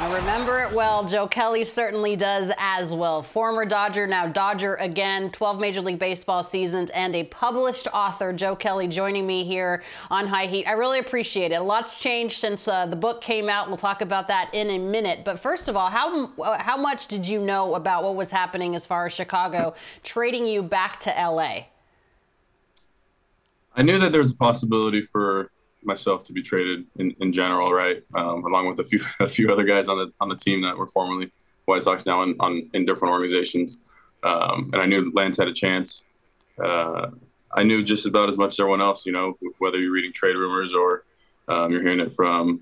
I remember it well. Joe Kelly certainly does as well. Former Dodger, now Dodger again, 12 Major League Baseball seasons, and a published author. Joe Kelly joining me here on High Heat. I really appreciate it. A lot's changed since the book came out. We'll talk about that in a minute. But first of all, how much did you know about what was happening as far as Chicago trading you back to L.A.? I knew that there was a possibility for myself to be traded in general, right? Along with a few other guys on the team that were formerly White Sox, now in different organizations. And I knew Lance had a chance. I knew just about as much as everyone else, whether you're reading trade rumors or you're hearing it from,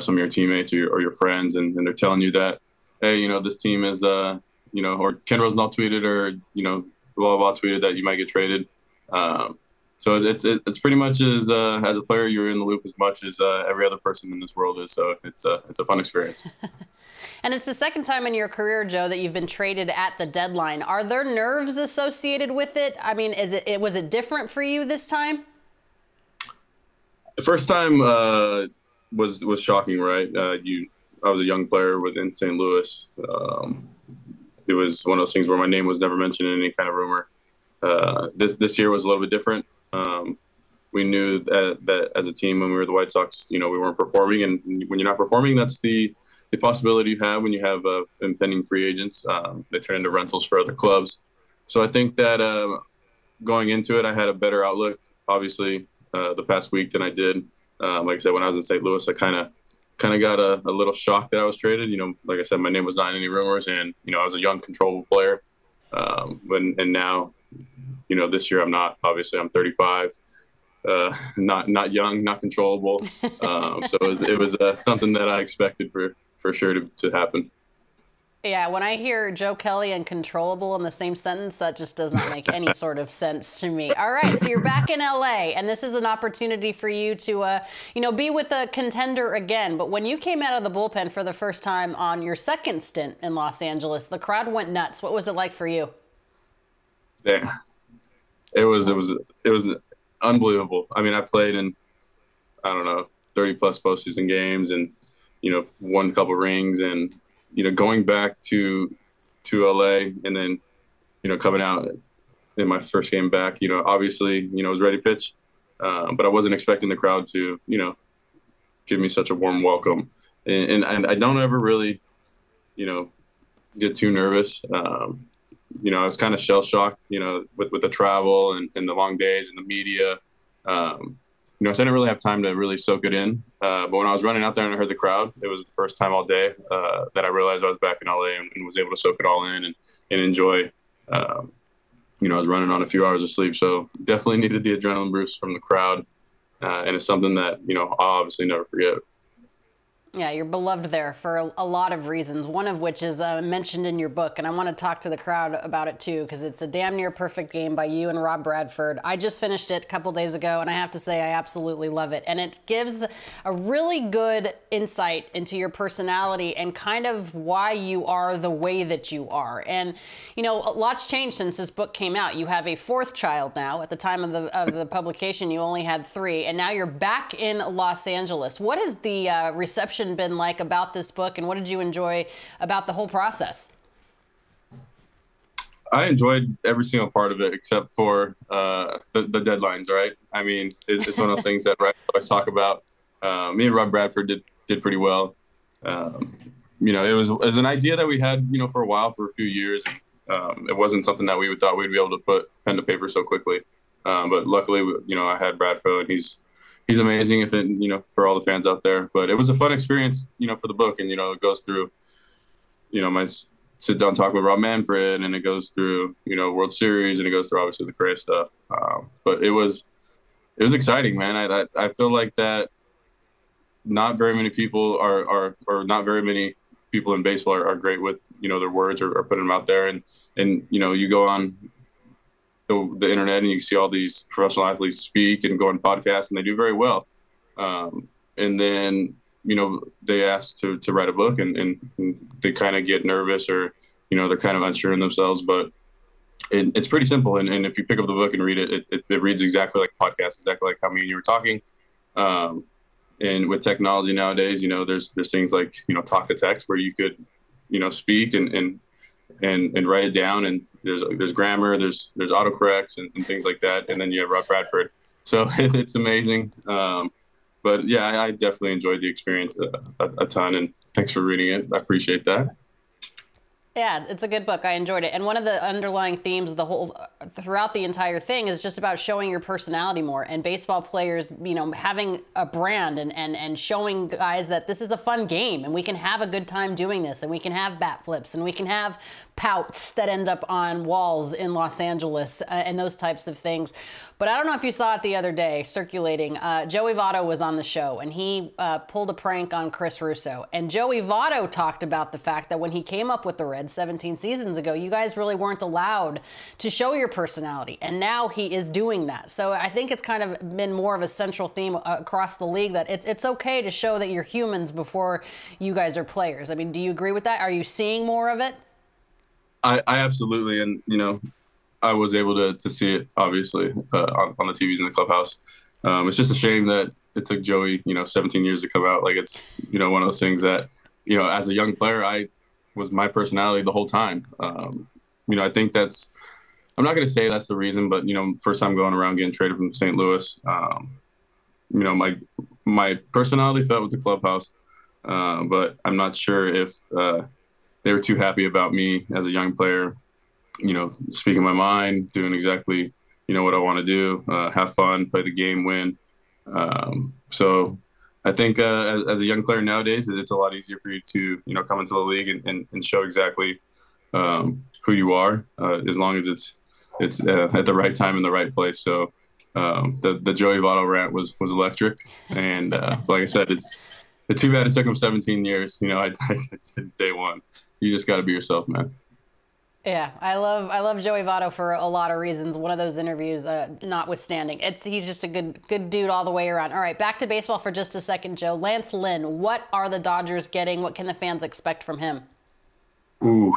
some of your teammates or your friends, and they're telling you that, hey, this team is, or Ken Rosenthal tweeted or, blah, blah, blah tweeted that you might get traded. So it's pretty much as a player, you're in the loop as much as every other person in this world is. So it's a fun experience. And it's the second time in your career, Joe, that you've been traded at the deadline. Are there nerves associated with it? I mean, was it different for you this time? The first time was shocking, right? I was a young player within St. Louis. It was one of those things where my name was never mentioned in any kind of rumor. This year was a little bit different. We knew that as a team, when we were the White Sox, we weren't performing, and when you're not performing, that's the possibility you have when you have impending free agents. They turn into rentals for other clubs. So I think that going into it, I had a better outlook, obviously, the past week than I did. Like I said, when I was in St. Louis, I kind of got a little shocked that I was traded. Like I said, my name was not in any rumors, and I was a young, controllable player. And now, this year I'm not. Obviously, I'm 35, not young, not controllable. So it was something that I expected for sure to happen. Yeah, when I hear Joe Kelly and controllable in the same sentence, that just does not make any sort of sense to me. All right, so you're back in L.A., and this is an opportunity for you to, be with a contender again. But when you came out of the bullpen for the first time on your second stint in Los Angeles, the crowd went nuts. What was it like for you? Yeah, it was unbelievable. I mean, I played in, 30 plus postseason games, and won a couple rings, and going back to LA, and then coming out in my first game back, obviously it was ready to pitch, but I wasn't expecting the crowd to give me such a warm welcome, and I don't ever really get too nervous. I was kind of shell shocked, with the travel and the long days and the media. So I didn't really have time to really soak it in. But when I was running out there and I heard the crowd, it was the first time all day that I realized I was back in LA and was able to soak it all in and enjoy. I was running on a few hours of sleep, so definitely needed the adrenaline boost from the crowd. And it's something that, I'll obviously never forget. Yeah, you're beloved there for a lot of reasons, one of which is mentioned in your book, and I want to talk to the crowd about it too, because it's a damn near perfect game by you and Rob Bradford. I just finished it a couple days ago, and I have to say I absolutely love it. And it gives a really good insight into your personality and kind of why you are the way that you are. And, a lot's changed since this book came out. You have a fourth child now. At the time of the publication, you only had 3, and now you're back in Los Angeles. What has the reception been like about this book, and what did you enjoy about the whole process? I enjoyed every single part of it except for the deadlines, right? I mean, it's one of those things that I always talk about. Me and Rob Bradford did pretty well. It was an idea that we had, for a while, for a few years. It wasn't something that we thought we'd be able to put pen to paper so quickly. But luckily, I had Bradford, and he's amazing, for all the fans out there. But it was a fun experience, for the book. And, it goes through, my sit down talk with Rob Manfred, and it goes through, World Series, and it goes through obviously the Cray stuff. But it was exciting, man. I feel like that not very many people or not very many people in baseball are great with, their words or putting them out there. And you go on the internet and you see all these professional athletes speak and go on podcasts, and they do very well. And then, they ask to write a book, and they kind of get nervous, or, they're kind of unsure in themselves, but it's pretty simple. And if you pick up the book and read it, it reads exactly like a podcast, exactly like how me and you were talking. And with technology nowadays, there's things like, talk to text where you could, speak and write it down. And there's grammar, there's autocorrects and things like that. And then you have Rob Bradford. So it's amazing. But yeah, I definitely enjoyed the experience a ton. And thanks for reading it. I appreciate that. Yeah, it's a good book. I enjoyed it. And one of the underlying themes throughout the entire thing is just about showing your personality more, and baseball players, having a brand and showing guys that this is a fun game and we can have a good time doing this, and we can have bat flips and we can have pouts that end up on walls in Los Angeles and those types of things. But I don't know if you saw it the other day circulating. Joey Votto was on the show, and he pulled a prank on Chris Russo. And Joey Votto talked about the fact that when he came up with the Reds 17 seasons ago, you guys really weren't allowed to show your personality. And now he is doing that. So I think it's kind of been more of a central theme across the league that it's okay to show that you're humans before you guys are players. I mean, do you agree with that? Are you seeing more of it? I absolutely. And, I was able to see it, obviously, on the TVs in the clubhouse. It's just a shame that it took Joey, 17 years to come out. Like, it's, one of those things that, as a young player, I was my personality the whole time. I think I'm not going to say that's the reason, but, first time going around getting traded from St. Louis, my personality felt with the clubhouse, but I'm not sure if they were too happy about me as a young player, speaking my mind, doing exactly, what I want to do, have fun, play the game, win. So I think as a young player nowadays, it's a lot easier for you to, come into the league and show exactly who you are, as long as it's at the right time in the right place. So the Joey Votto rant was electric. And like I said, it's too bad it took him 17 years. I did day one. You just got to be yourself, man. Yeah, I love Joey Votto for a lot of reasons. One of those interviews, notwithstanding, he's just a good dude all the way around. All right, back to baseball for just a second, Joe. Lance Lynn, what are the Dodgers getting? What can the fans expect from him? Ooh,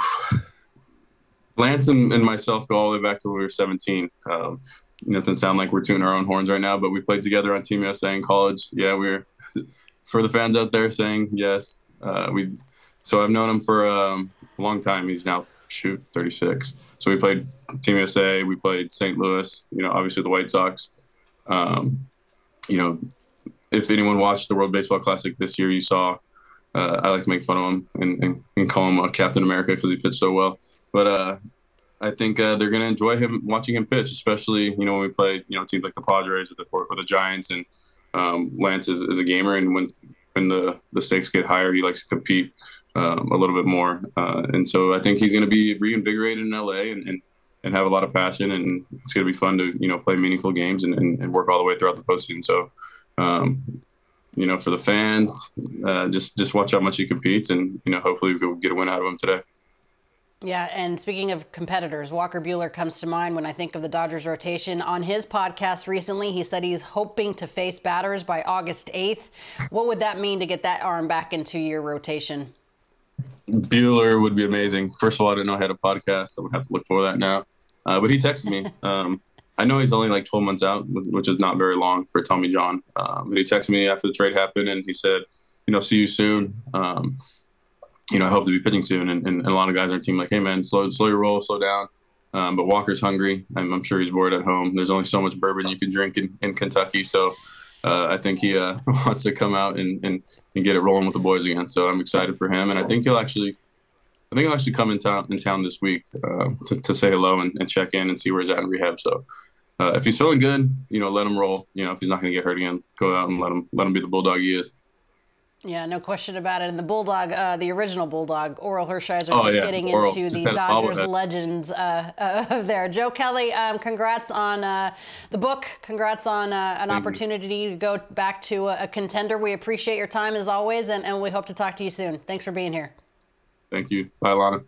Lance and myself go all the way back to when we were 17. It doesn't sound like we're tooting our own horns right now, but we played together on Team USA in college. Yeah, we're for the fans out there saying yes. So I've known him for a long time. He's now 36. So we played Team USA. We played St. Louis. Obviously the White Sox. If anyone watched the World Baseball Classic this year, you saw. I like to make fun of him and call him Captain America because he pitched so well. But I think they're going to enjoy watching him pitch, especially when we play teams like the Padres or the Giants. And Lance is a gamer, and when the stakes get higher, he likes to compete a little bit more. And so I think he's going to be reinvigorated in LA and have a lot of passion, and it's going to be fun to play meaningful games and work all the way throughout the postseason. So for the fans, just watch how much he competes, and hopefully we'll get a win out of him today. Yeah, and speaking of competitors, Walker Bueller comes to mind when I think of the Dodgers rotation. On his podcast recently, he said he's hoping to face batters by August 8th. What would that mean to get that arm back into your rotation? Bueller would be amazing. First of all, I didn't know I had a podcast. So I would have to look for that now. But he texted me. I know he's only like 12 months out, which is not very long for Tommy John. But he texted me after the trade happened, and he said, see you soon. I hope to be pitching soon. And a lot of guys on our team like, hey, man, slow your roll, slow down. But Walker's hungry. I'm sure he's bored at home. There's only so much bourbon you can drink in Kentucky. So I think he wants to come out and get it rolling with the boys again. So I'm excited for him. And I think he'll actually come in town this week to say hello and check in and see where he's at in rehab. So if he's feeling good, let him roll. If he's not going to get hurt again, go out and let him be the Bulldog he is. Yeah, no question about it. And the Bulldog, the original Bulldog, Oral Hershiser, getting into the Dodgers legends there. Joe Kelly, congrats on the book. Congrats on an opportunity to go back to a contender. We appreciate your time as always, and we hope to talk to you soon. Thanks for being here. Thank you. Bye, Lana.